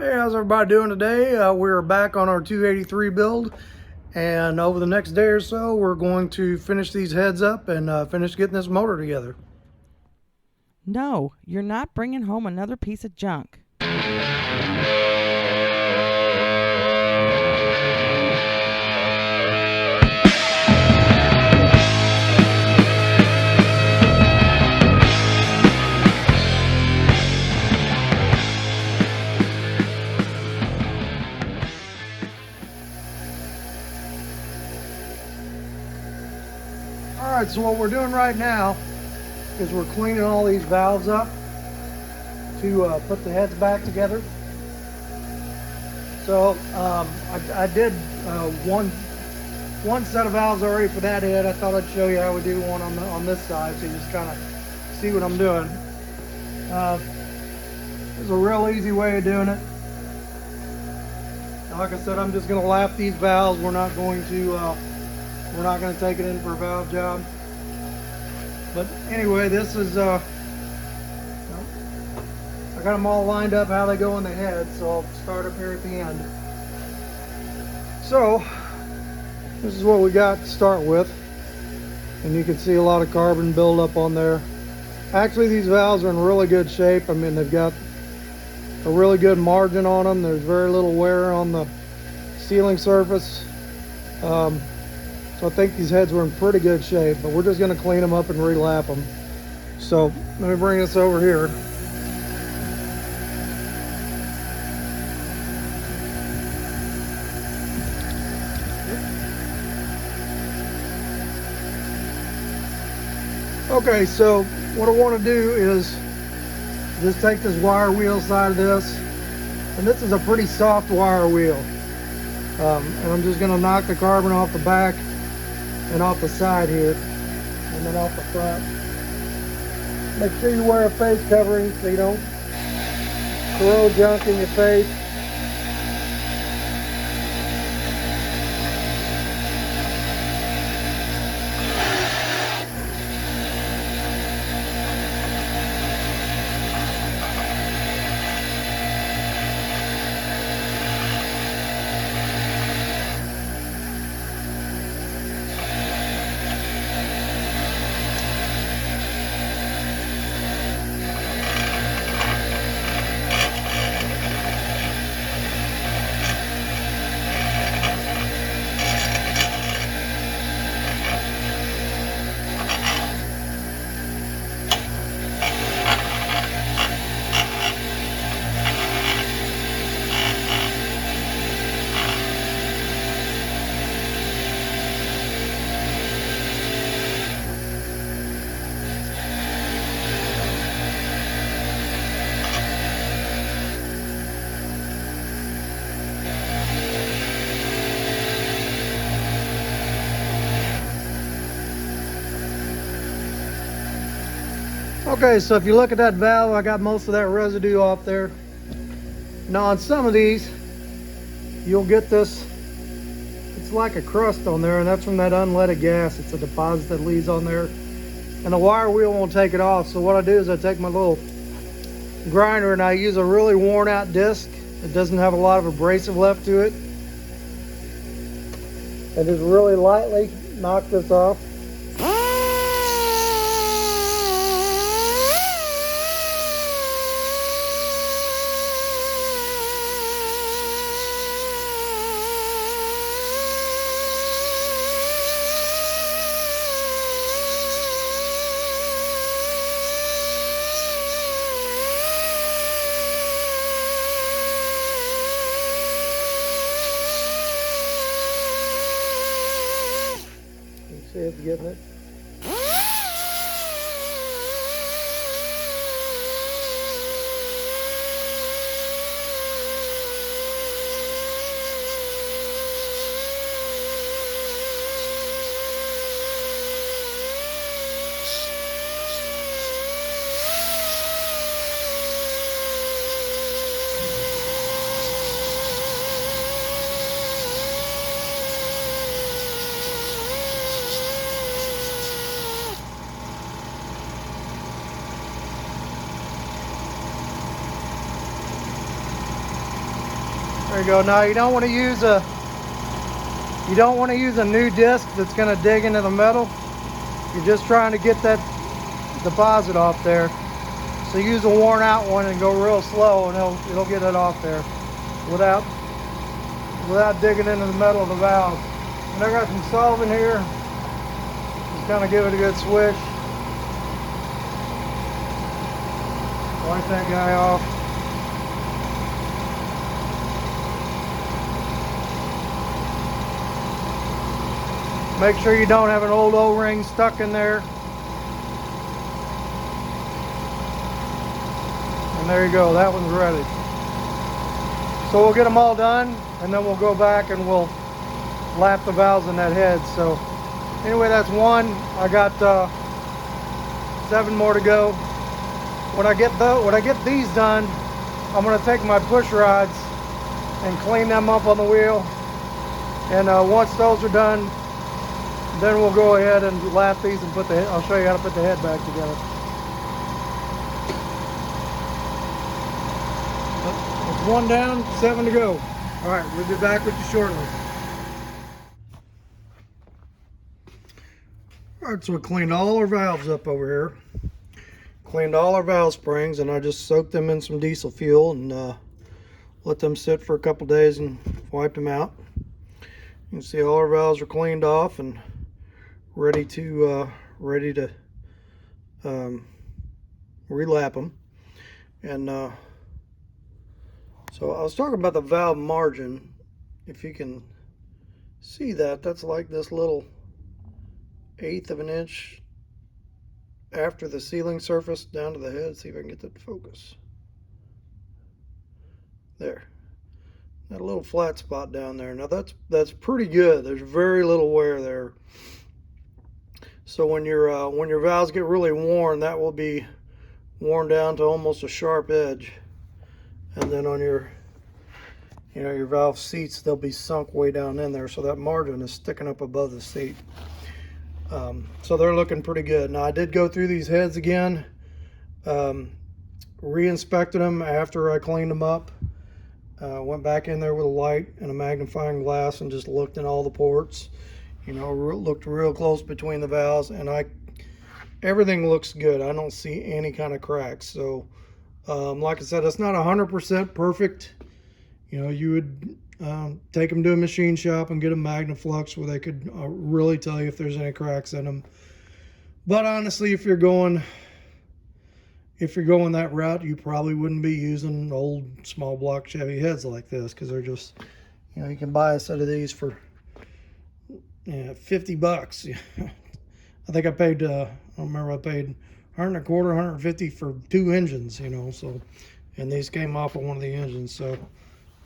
Hey, how's everybody doing today? We're back on our 283 build, and over the next day or so we're going to finish these heads up and finish getting this motor together. No, you're not bringing home another piece of junk. Alright, so what we're doing right now is we're cleaning all these valves up to put the heads back together. So I did one set of valves already for that head. I thought I'd show you how we do one on this side, so you just kind of see what I'm doing. There's a real easy way of doing it. Like I said, I'm just going to lap these valves. We're not going to take it in for a valve job. But anyway, this is I got them all lined up how they go in the head, so I'll start up here at the end. So this is what we got to start with, and you can see a lot of carbon buildup on there. Actually, these valves are in really good shape. I mean, they've got a really good margin on them. There's very little wear on the sealing surface. So I think these heads were in pretty good shape, but we're just going to clean them up and re-lap them. So let me bring this over here. Okay, so what I want to do is just take this wire wheel side of this, and this is a pretty soft wire wheel, and I'm just going to knock the carbon off the back and off the side here, and then off the front. Make sure you wear a face covering so you don't corrode junk in your face. Okay, so if you look at that valve, I got most of that residue off there. Now on some of these, you'll get this, it's like a crust on there, and that's from that unleaded gas. It's a deposit that leaves on there, and the wire wheel won't take it off. So what I do is I take my little grinder and I use a really worn out disc that doesn't have a lot of abrasive left to it, and just really lightly knock this off. See if you're getting it. There you go. Now you don't want to use a new disc that's going to dig into the metal. You're just trying to get that deposit off there. So use a worn out one and go real slow, and it'll get it off there without digging into the metal of the valve. And I got some solvent here. Just kind of give it a good swish. Wipe that guy off. Make sure you don't have an old O-ring stuck in there. And there you go, that one's ready. So we'll get them all done, and then we'll go back and we'll lap the valves in that head. So anyway, that's one. I got 7 more to go. When I get these done, I'm going to take my push rods and clean them up on the wheel. And once those are done, then we'll go ahead and lap these and I'll show you how to put the head back together. It's 1 down, 7 to go. All right, we'll be back with you shortly. All right, so we cleaned all our valves up over here. Cleaned all our valve springs, and I just soaked them in some diesel fuel and let them sit for a couple days and wiped them out. You can see all our valves are cleaned off and ready to relap them. And so I was talking about the valve margin. If you can see that, that's like this little 1/8 of an inch after the sealing surface down to the head. See if I can get that to focus. There, that little flat spot down there. Now that's pretty good. There's very little wear there. So when your valves get really worn, that will be worn down to almost a sharp edge. And then on your valve seats, they'll be sunk way down in there. So that margin is sticking up above the seat. So they're looking pretty good. Now I did go through these heads again, re-inspected them after I cleaned them up. Went back in there with a light and a magnifying glass and just looked in all the ports. Looked real close between the valves, and everything looks good. I don't see any kind of cracks. So like I said, it's not 100% perfect. You would take them to a machine shop and get a Magnaflux where they could really tell you if there's any cracks in them. But honestly, if you're going that route, you probably wouldn't be using old small block Chevy heads like this, because they're just, you can buy a set of these for $50. I think I paid I don't remember, I paid 125, 150 for 2 engines, so, and these came off of one of the engines. So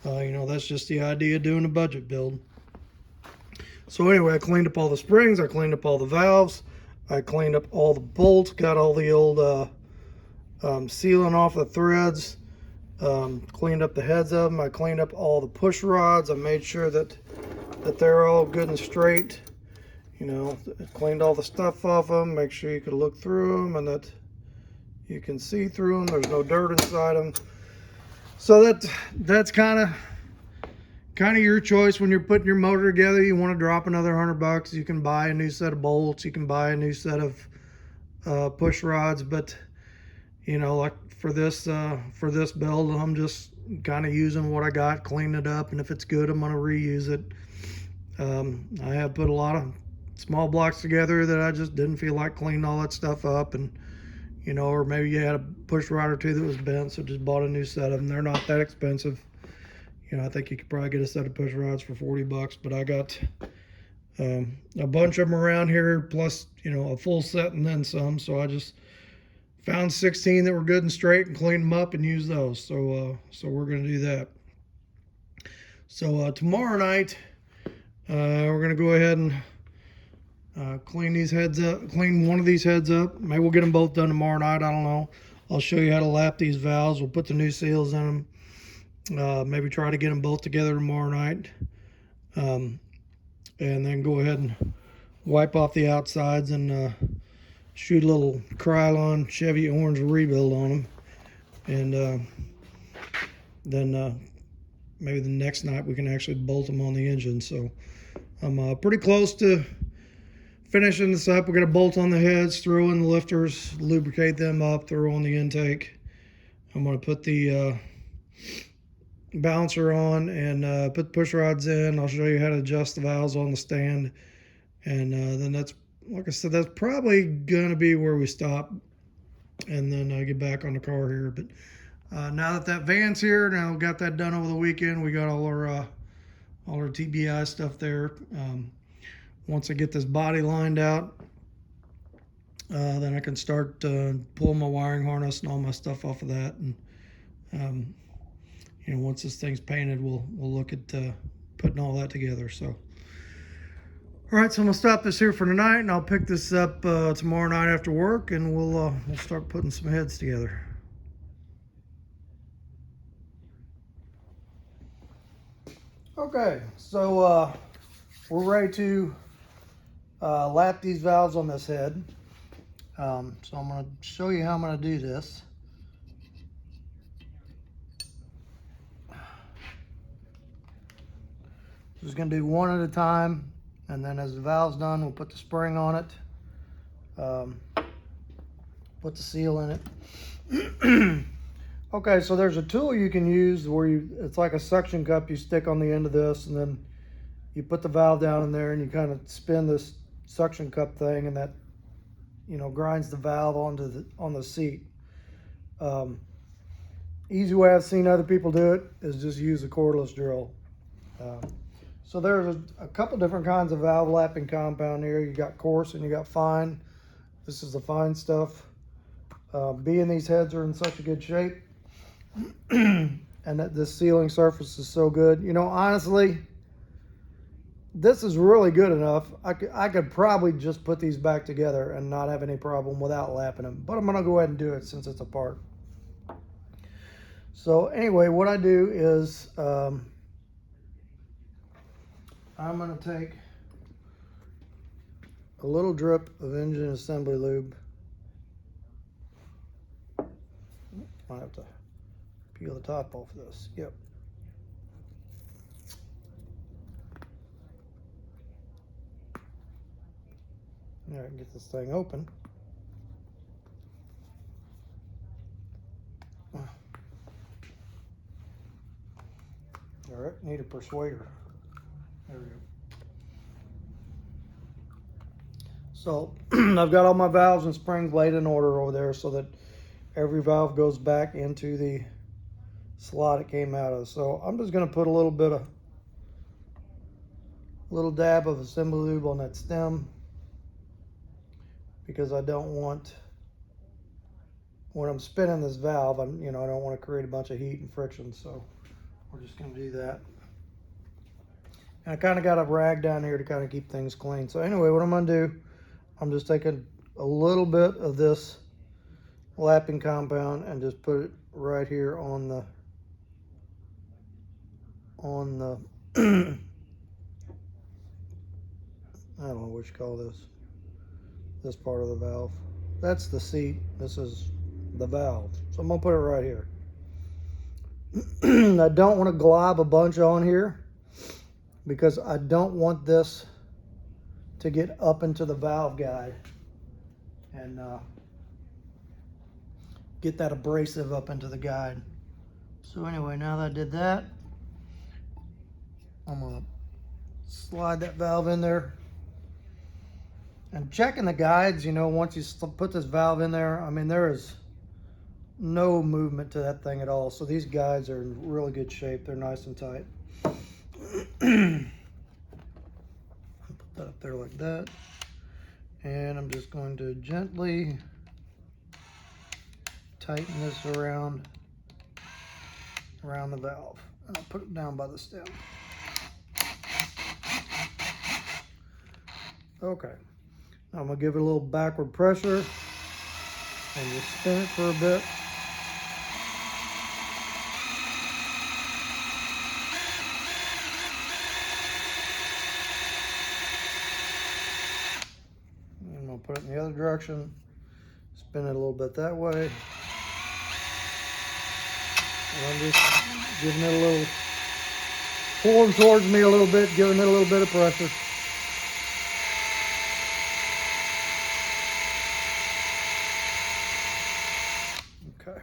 that's just the idea of doing a budget build. So anyway, I cleaned up all the springs, I cleaned up all the valves, I cleaned up all the bolts, got all the old sealing off the threads, cleaned up the heads of them. I cleaned up all the push rods. I made sure that they're all good and straight. Cleaned all the stuff off them. Make sure you can look through them and that you can see through them. There's no dirt inside them. So that's kind of your choice when you're putting your motor together. You want to drop another $100, you can buy a new set of bolts, you can buy a new set of push rods. But like for this build, I'm just kind of using what I got, clean it up, and if it's good, I'm going to reuse it. I have put a lot of small blocks together that I just didn't feel like cleaning all that stuff up, and or maybe you had a push rod or two that was bent, so just bought a new set of them. They're not that expensive. I think you could probably get a set of push rods for $40, but I got a bunch of them around here, plus a full set and then some. So I just found 16 that were good and straight and cleaned them up and used those. So we're going to do that. So tomorrow night, we're going to go ahead and clean these heads up, clean one of these heads up. Maybe we'll get them both done tomorrow night. I don't know. I'll show you how to lap these valves. We'll put the new seals in them. Maybe try to get them both together tomorrow night. And then go ahead and wipe off the outsides and shoot a little Krylon Chevy orange rebuild on them. And then maybe the next night we can actually bolt them on the engine. So I'm pretty close to finishing this up. We're going to bolt on the heads, throw in the lifters, lubricate them up, throw on the intake. I'm going to put the balancer on and put the push rods in. I'll show you how to adjust the valves on the stand. And then that's, like I said, that's probably going to be where we stop. And then get back on the car here. But now that van's here, now we got that done over the weekend. We got all our TBI stuff there. Once I get this body lined out, then I can start pulling my wiring harness and all my stuff off of that. And you know, once this thing's painted, we'll look at putting all that together. So, all right, so I'm gonna stop this here for tonight, and I'll pick this up tomorrow night after work, and we'll start putting some heads together. Okay, so we're ready to lap these valves on this head. So I'm going to show you how I'm going to do this. Just going to do one at a time, and then as the valve's done, we'll put the spring on it, put the seal in it. Okay, so there's a tool you can use where it's like a suction cup you stick on the end of this, and then you put the valve down in there and you kind of spin this suction cup thing, and that, you know, grinds the valve on the seat. Easy way I've seen other people do it is just use a cordless drill. So there's a couple different kinds of valve lapping compound here. You got coarse and you got fine. This is the fine stuff. Being these heads are in such a good shape, and that this sealing surface is so good, you know, honestly, this is really good enough. I could probably just put these back together and not have any problem without lapping them, but I'm gonna go ahead and do it since it's a part. So anyway, what I do is I'm gonna take a little drip of engine assembly lube. Might have to peel the top off of this. Yep. Now I can get this thing open. All right, need a persuader. There we go. So I've got all my valves and springs laid in order over there so that every valve goes back into the slot it came out of. So I'm just going to put a little dab of assembly lube on that stem, because I don't want, when I'm spinning this valve, I don't want to create a bunch of heat and friction. So we're just going to do that. And I kind of got a rag down here to kind of keep things clean. So anyway, what I'm going to do, I'm just taking a little bit of this lapping compound and just put it right here on the I don't know what you call this part of the valve. That's the seat. This is the valve. So I'm gonna put it right here. I don't want to glob a bunch on here because I don't want this to get up into the valve guide and get that abrasive up into the guide. So anyway, now that I did that, I'm gonna slide that valve in there. And checking the guides, you know, once you put this valve in there, I mean, there is no movement to that thing at all. So these guides are in really good shape. They're nice and tight. Put that up there like that. And I'm just going to gently tighten this around the valve. And I'll put it down by the stem. Okay. I'm going to give it a little backward pressure and just spin it for a bit. And I'm going to put it in the other direction, spin it a little bit that way. And I'm just giving it a little pulling towards me a little bit, giving it a little bit of pressure. Okay,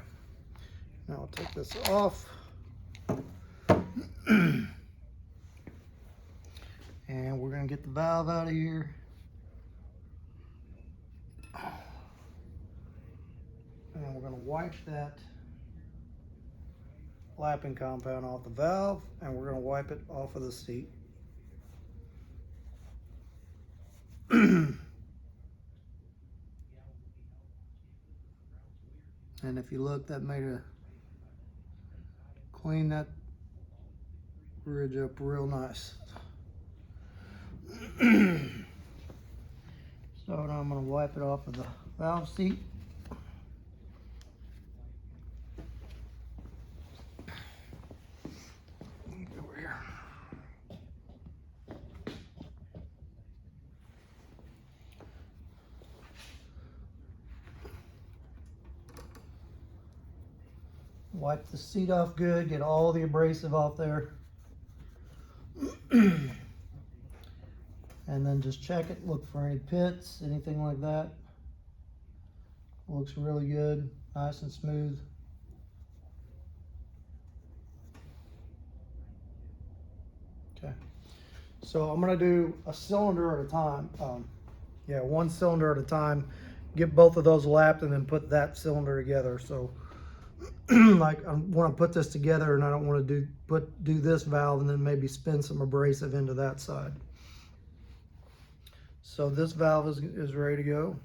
now I'll take this off. And we're going to get the valve out of here. And we're going to wipe that lapping compound off the valve, and we're going to wipe it off of the seat. And if you look, that made a clean that ridge up real nice. So now I'm going to wipe it off of the valve seat. Over here. Wipe the seat off good, get all the abrasive off there. And then just check it, look for any pits, anything like that. Looks really good, nice and smooth. Okay, so I'm gonna do a cylinder at a time. Yeah, one cylinder at a time. Get both of those lapped and then put that cylinder together. So like I want to put this together, and I don't want to do this valve and then maybe spin some abrasive into that side. So this valve is ready to go.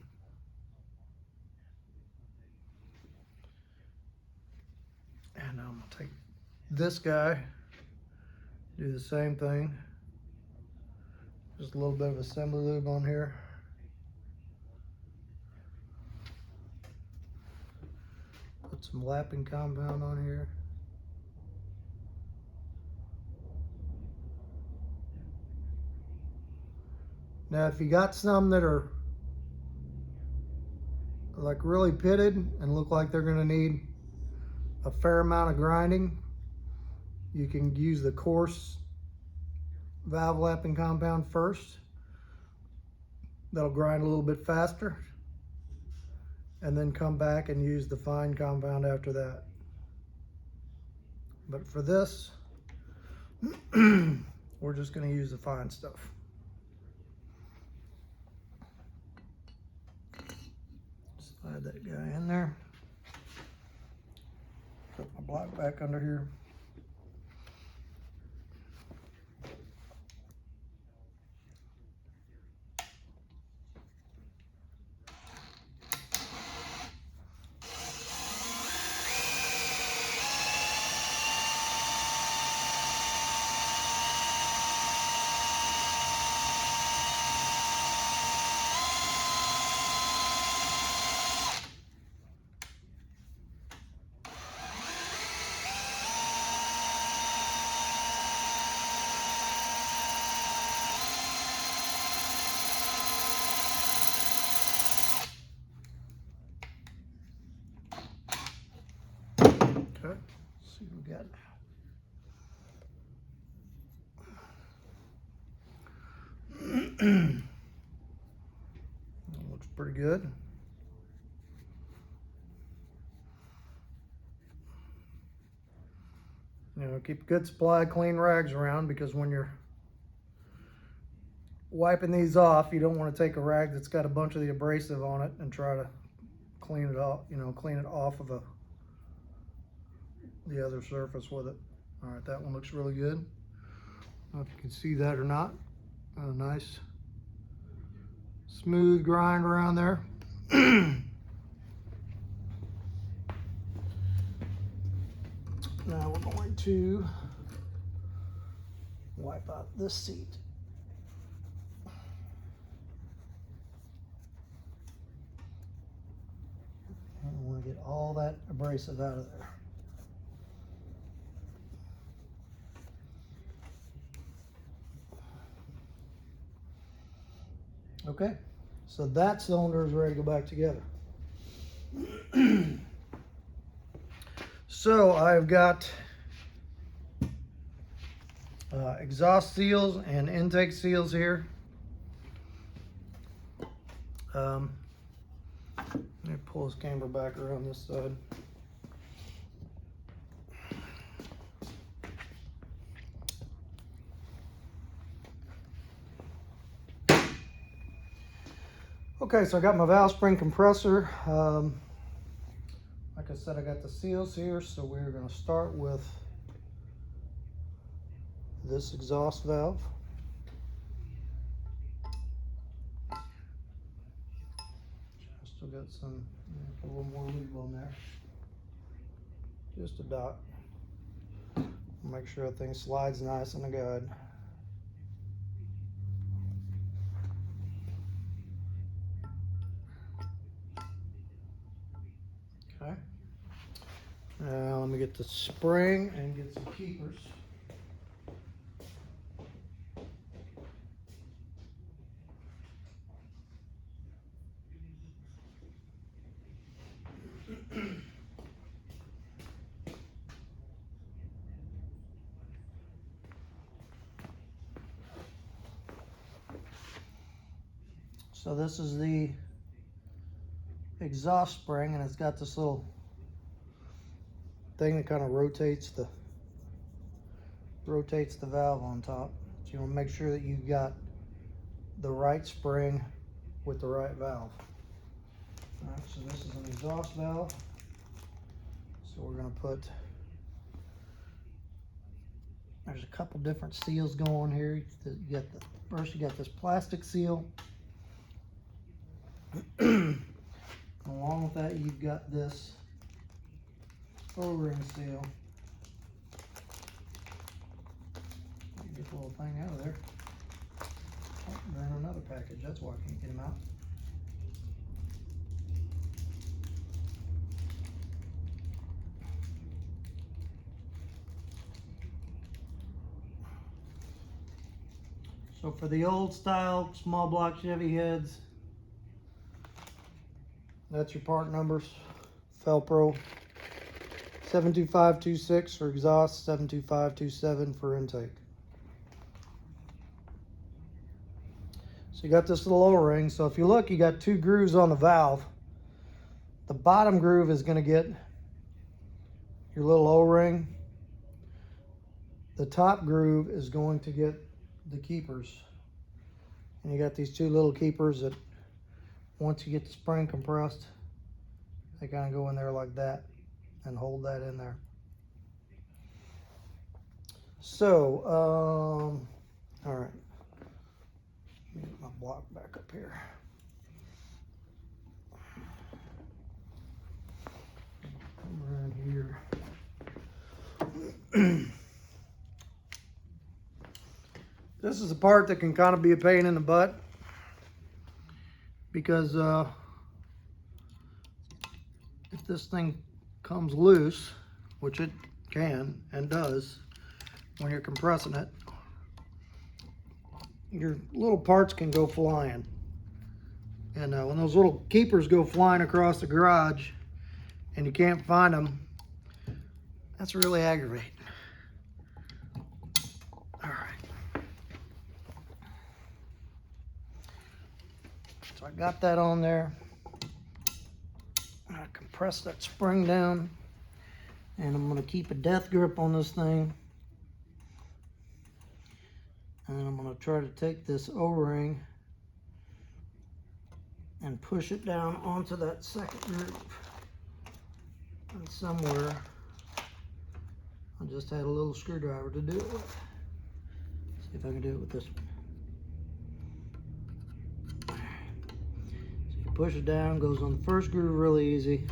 And I'm gonna take this guy, do the same thing. Just a little bit of assembly lube on here. Put some lapping compound on here. Now, if you got some that are like really pitted and look like they're gonna need a fair amount of grinding, you can use the coarse valve lapping compound first. That'll grind a little bit faster. And then come back and use the fine compound after that. But for this, we're just gonna use the fine stuff. Slide that guy in there. Put my block back under here. Okay, let's see what we got. Looks pretty good. You know, keep a good supply of clean rags around, because when you're wiping these off, you don't want to take a rag that's got a bunch of the abrasive on it and try to clean it off, you know, clean it off of the other surface with it. All right, that one looks really good. I don't know if you can see that or not. Nice smooth grind around there. Now we're going to wipe out this seat. And we want to get all that abrasive out of there. Okay, so that cylinder is ready to go back together. So I've got exhaust seals and intake seals here. Let me pull this camera back around this side. Okay, so I got my valve spring compressor. Like I said, I got the seals here, so we're going to start with this exhaust valve. Still got some, a little more lube on there. Just a dot. Make sure everything slides nice and good. Okay. Now let me get the spring and get some keepers. So this is the exhaust spring, and it's got this little thing that kind of rotates the valve on top. So you want to make sure that you've got the right spring with the right valve. All right, so this is an exhaust valve. So we're going to put, there's a couple different seals going here. First you got this plastic seal. Along with that, you've got this O-ring seal. Get the little thing out of there. Oh, they're in another package. That's why I can't get them out. So for the old style small block Chevy heads, that's your part numbers. Felpro 72526 for exhaust, 72527 for intake. So you got this little O-ring. So if you look, you got two grooves on the valve. The bottom groove is going to get your little O-ring. The top groove is going to get the keepers. And you got these two little keepers that once you get the spring compressed, they kind of go in there like that and hold that in there. So, all right. Let me get my block back up here. Come around here. This is a part that can kind of be a pain in the butt because if this thing comes loose, which it can and does when you're compressing it, your little parts can go flying. And when those little keepers go flying across the garage and you can't find them, that's really aggravating. All right. So I got that on there. I compress that spring down, and I'm going to keep a death grip on this thing. And I'm going to try to take this O-ring and push it down onto that second groove. And somewhere, I just had a little screwdriver to do it with. See if I can do it with this one. So you push it down, goes on the first groove really easy.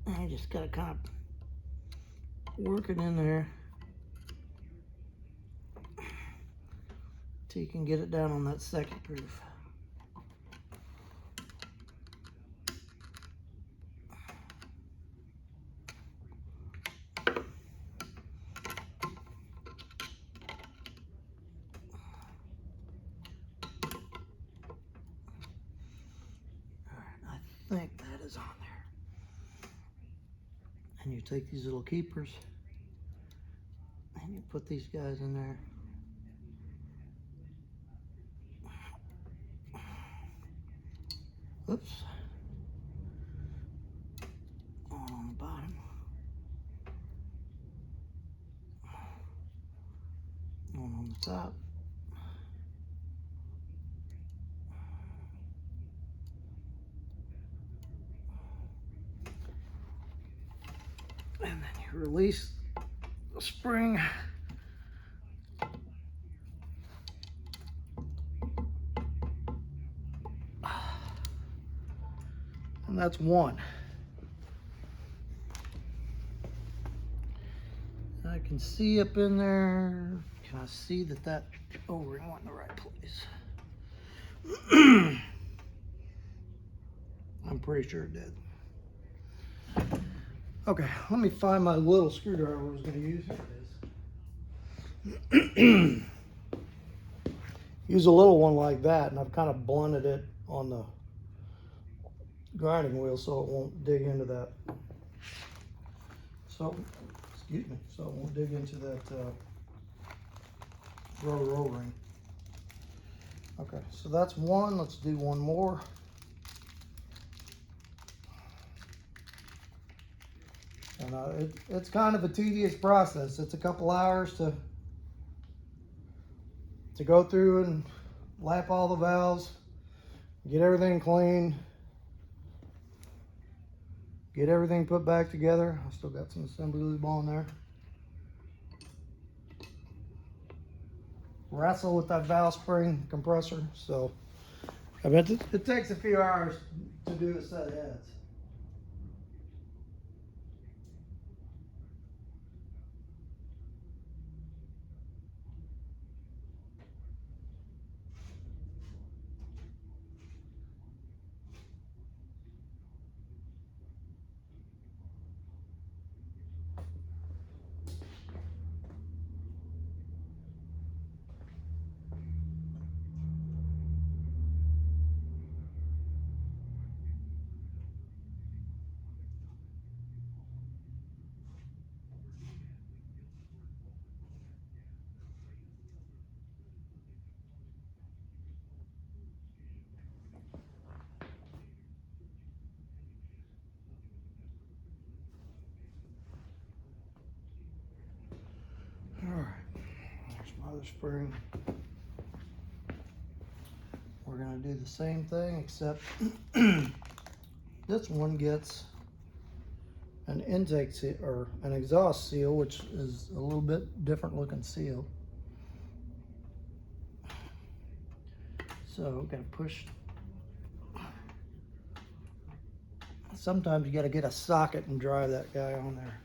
And you just gotta kind of work it in there till you can get it down on that second groove. I think that is on there. And you take these little keepers and And you put these guys in there. Oops. One on the bottom. One on the top. And then you release the spring. And that's one. I can see up in there. Can I see that O-ring went in the right place? I'm pretty sure it did. Okay, let me find my little screwdriver I was going to use. Here it is. Use a little one like that, and I've kind of blunted it on the grinding wheel so it won't dig into that. So, excuse me, so it won't dig into that rotor O-ring. Okay, so that's one. Let's do one more. And it's kind of a tedious process. It's a couple hours to go through and lap all the valves, get everything clean, get everything put back together. I still got some assembly lube on there. Wrestle with that valve spring compressor. So I bet it takes a few hours to do a set of heads. All right, there's my other spring. We're gonna do the same thing, except this one gets an intake seal or an exhaust seal, which is a little bit different looking seal. So gotta push. Sometimes you gotta get a socket and drive that guy on there.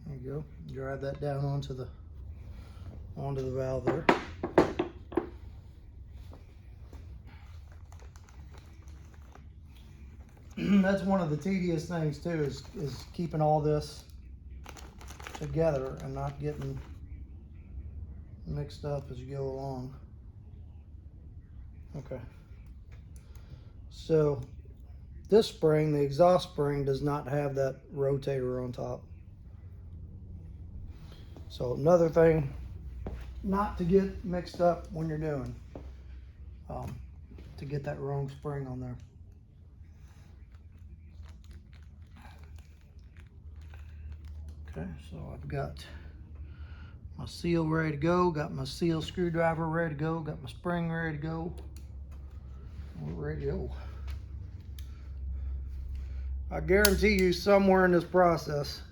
There you go. Drive that down onto the valve there. That's one of the tedious things too, is keeping all this together and not getting mixed up as you go along. Okay. So this spring, the exhaust spring, does not have that rotator on top. So another thing not to get mixed up when you're doing, to get that wrong spring on there. Okay, so I've got my seal ready to go, got my seal screwdriver ready to go, got my spring ready to go. We're ready to go. I guarantee you somewhere in this process,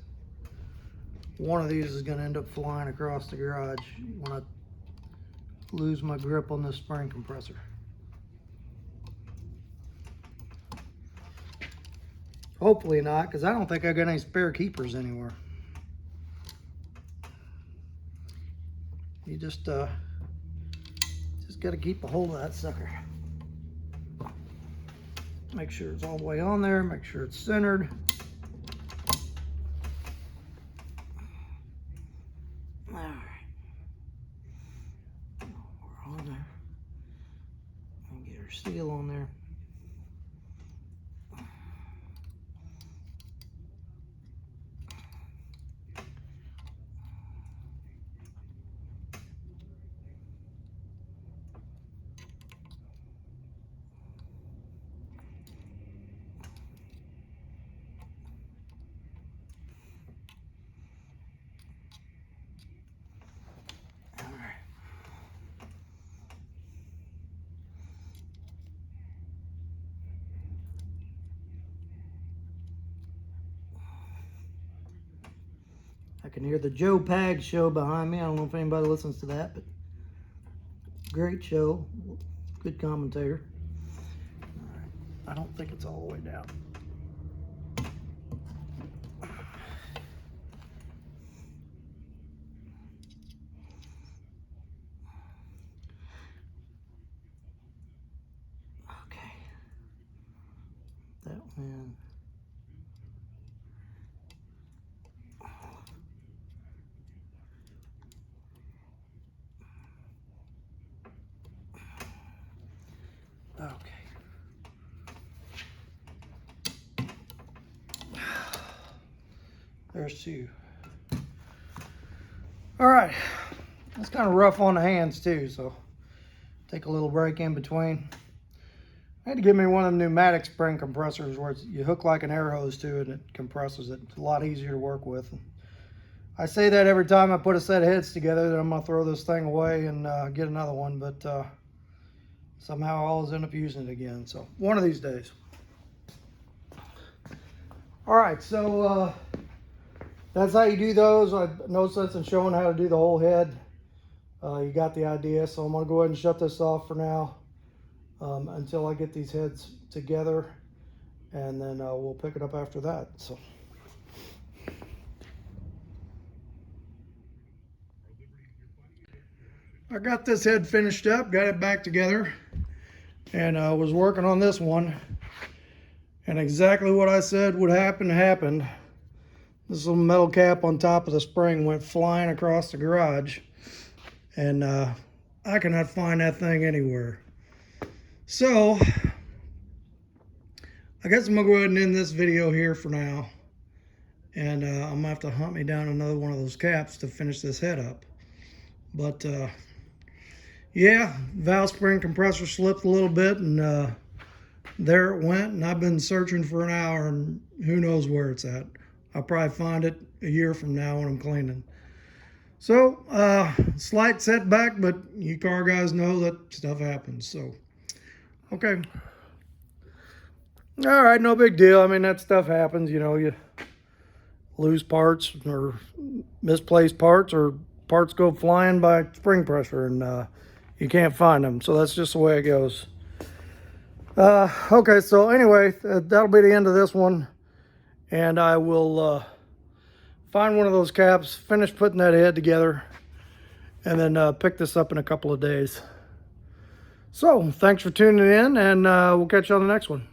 one of these is going to end up flying across the garage when I lose my grip on this spring compressor. Hopefully not, because I don't think I got any spare keepers anywhere. You just got to keep a hold of that sucker. Make sure it's all the way on there. Make sure it's centered. All right. We're on there. And get our seal on there. I can hear the Joe Pag show behind me. I don't know if anybody listens to that, but great show. Good commentator. All right. I don't think it's all the way down. Okay. That one. Okay. There's two. All right. It's kind of rough on the hands too, so take a little break in between. I had to get me one of them pneumatic spring compressors where you hook like an air hose to it and it compresses it. It's a lot easier to work with. I say that every time I put a set of heads together that I'm going to throw this thing away and get another one, but somehow I always end up using it again. So one of these days. All right, so that's how you do those. No sense in showing how to do the whole head. You got the idea, so I'm going to go ahead and shut this off for now until I get these heads together, and then we'll pick it up after that. So. I got this head finished up, got it back together, and I was working on this one, and exactly what I said would happen happened. This little metal cap on top of the spring went flying across the garage, and I cannot find that thing anywhere. So I guess I'm gonna go ahead and end this video here for now, and I'm gonna have to hunt me down another one of those caps to finish this head up. But yeah, valve spring compressor slipped a little bit, and there it went, and I've been searching for an hour, and who knows where it's at. I'll probably find it a year from now when I'm cleaning. So, slight setback, but you car guys know that stuff happens, so. Okay. All right, no big deal. I mean, that stuff happens, you know, you lose parts or misplaced parts, or parts go flying by spring pressure, and you can't find them. So that's just the way it goes. Okay, so anyway, that'll be the end of this one. And I will find one of those caps, finish putting that head together, and then pick this up in a couple of days. So, thanks for tuning in, and we'll catch you on the next one.